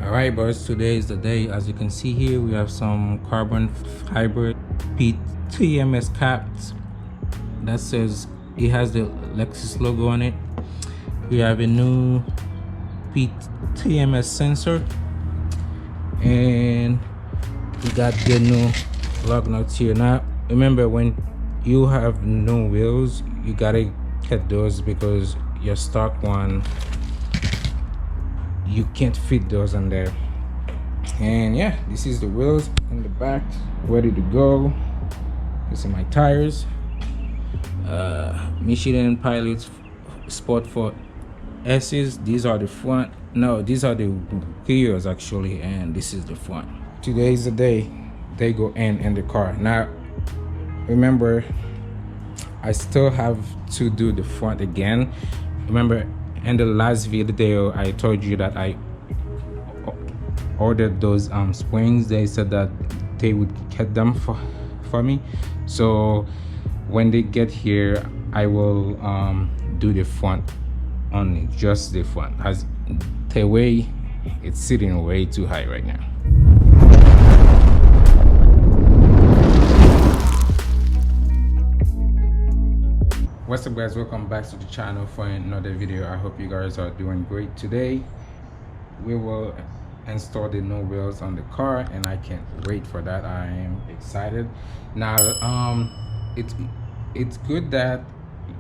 All right, boys, today is the day. As you can see here, we have some carbon fiber PTMS caps that says it has the Lexus logo on it. We have a new PTMS sensor, and we got the new lug nuts here. Now remember, when you have new wheels, you gotta get those because your stock one, you can't fit those on there. And yeah, this is the wheels in the back, ready to go. This is my tires, Michelin Pilot Sport for S's. These are the front, no, these are the rears actually, and this is the front. Today is the day they go in the car. Now remember, I still have to do the front again. Remember, in the last video I told you that I ordered those springs. They said that they would get them for me, so when they get here I will do the front only, just the front, as the way it's sitting way too high right now. What's up, guys? Welcome back to the channel for another video. I hope you guys are doing great. Today we will install the new wheels on the car, and I can't wait for that. I am excited. Now it's good that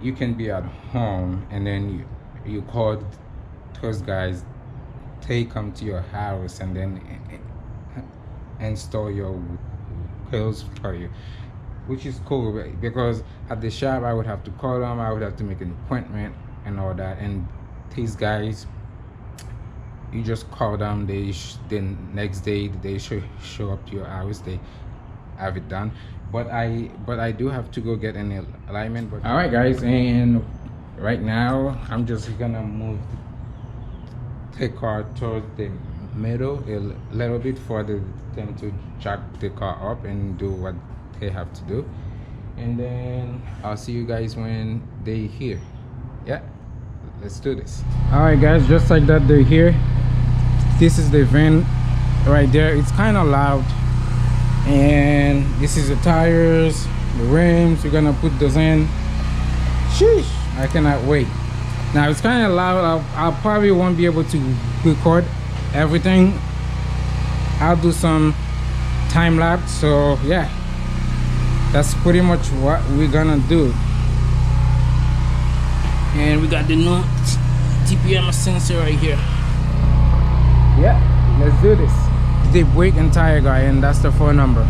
you can be at home and then you call those guys, they come to your house and then install your wheels for you, which is cool, because at the shop I would have to call them, I would have to make an appointment and all that, and these guys, you just call them, the next day they show up to your house, they have it done. But I do have to go get an alignment. All right, guys, and right now I'm just gonna move the car towards the middle a little bit for them to jack the car up and do what they have to do, and then I'll see you guys when they here. Yeah, let's do this. All right, guys, just like that, they're here. This is the van right there. It's kind of loud, and this is the tires, the rims. We're gonna put those in. Sheesh, I cannot wait. Now it's kind of loud. I'll probably won't be able to record everything. I'll do some time lapse, so yeah, that's pretty much what we're gonna do. And we got the new TPM sensor right here. Yeah, let's do this. The brake and tire guy, and that's the phone number.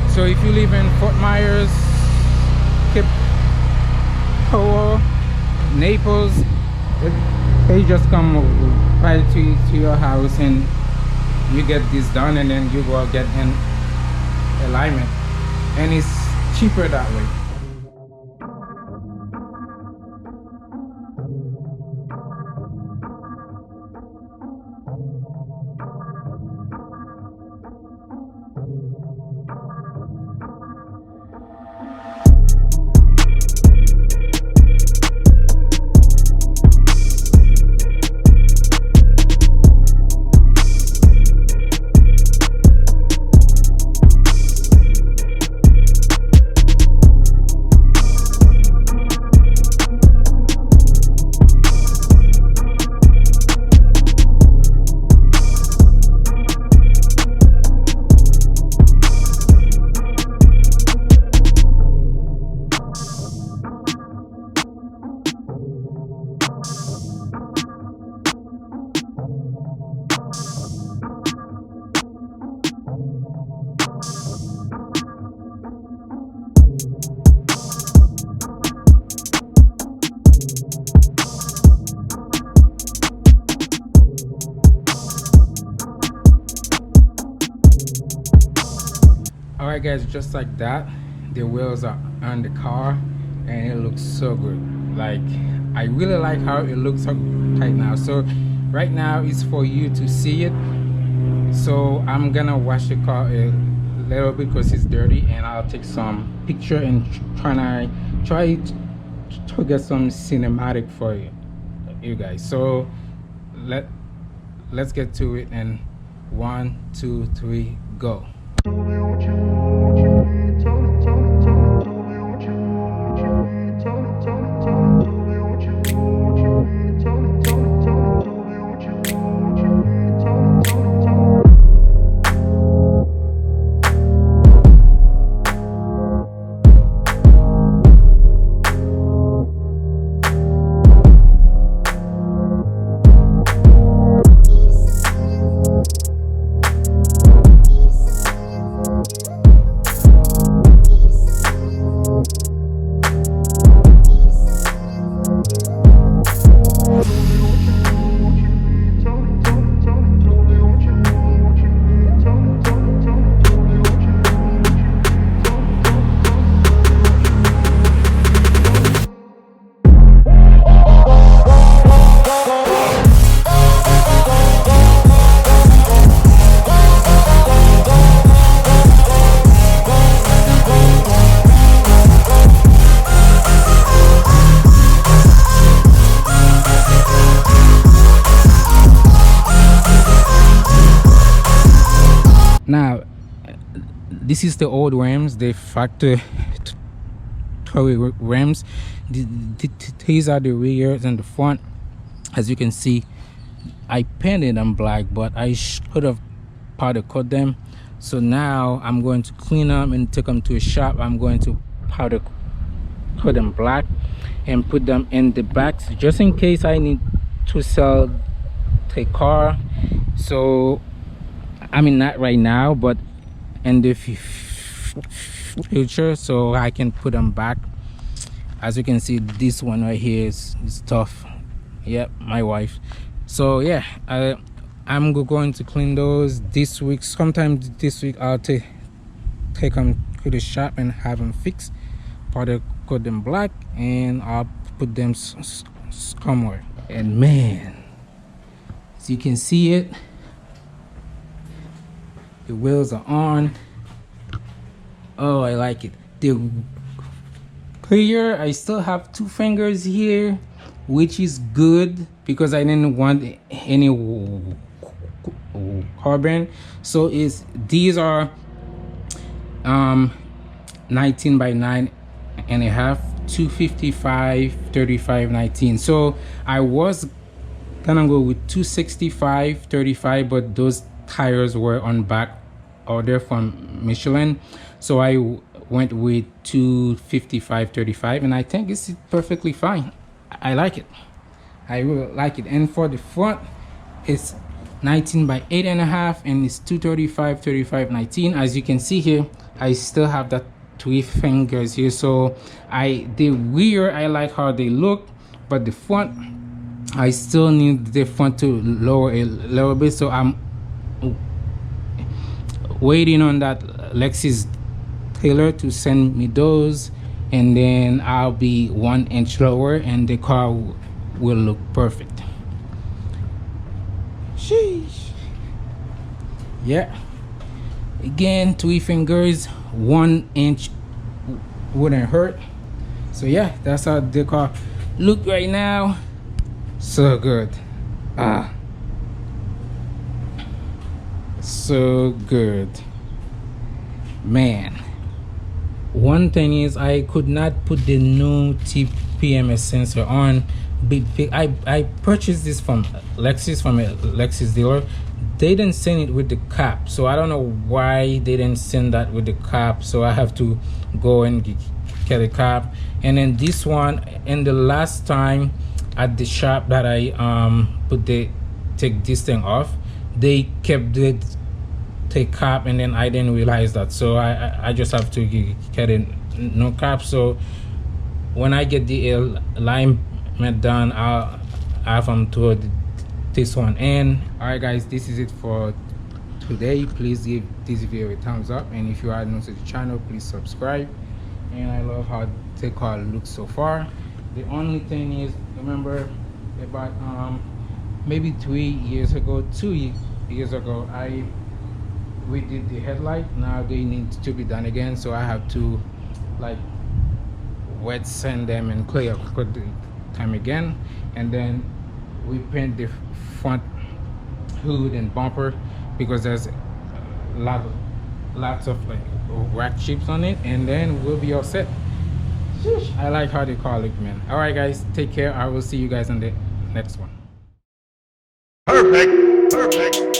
So if you live in Fort Myers, Cape Coral, Naples, they just come right to your house and you get this done, and then you go get an alignment, and it's cheaper that way. All right, guys, just like that, the wheels are on the car and it looks so good. Like, I really like how it looks right now. So right now it's for you to see it. So I'm gonna wash the car a little bit because it's dirty, and I'll take some picture and try to get some cinematic for you guys. So let's get to it. And 1, 2, 3, go. Now, this is the old rims, the factory rims. These are the rears and the front. As you can see, I painted them black, but I should have powder coat them. So now I'm going to clean them and take them to a shop. I'm going to powder coat them black and put them in the backs, just in case I need to sell the car. So I mean, not right now, but in the future, so I can put them back. As you can see, this one right here is tough. Yep, my wife. So yeah, I'm going to clean those this week. Sometime this week I'll take them to the shop and have them fixed, powder coat them black, and I'll put them somewhere. And man, as you can see it, the wheels are on. Oh, I like it. The clear, I still have 2 fingers here, which is good because I didn't want any carbon. So these are 19 by 9 and a half, 255 35 19. So I was gonna go with 265 35, but those tires were on back order from Michelin, so I went with 255 35, and I think it's perfectly fine. I like it. I really like it. And for the front, it's 19 by 8 and a half, and it's 235 35 19. As you can see here, I still have that 3 fingers here. So the rear, I like how they look, but the front, I still need the front to lower a little bit. So I'm waiting on that Lexus tailor to send me those, and then I'll be 1 inch lower and the car will look perfect. Sheesh. Yeah, again, 3 fingers, 1 inch wouldn't hurt. So yeah, that's how the car look right now. So good. So good, man. One thing is, I could not put the new TPMS sensor on. I purchased this from Lexus, from a Lexus dealer. They didn't send it with the cap, so I don't know why they didn't send that with the cap. So I have to go and get a cap. And then this one, and the last time at the shop that I take this thing off, they kept the cap, and then I didn't realize that. So I just have to get a no cap. So when I get the alignment done, I'll have them to this one. And all right guys, this is it for today. Please give this video a thumbs up, and if you are new to the channel, please subscribe. And I love how the car looks so far. The only thing is, remember about maybe 2 years ago we did the headlight. Now they need to be done again, so I have to like wet sand them and clear time again, and then we paint the front hood and bumper, because there's lots of like rack chips on it, and then we'll be all set. Sheesh, I like how they call it, man. All right, guys, take care. I will see you guys on the next one. Perfect.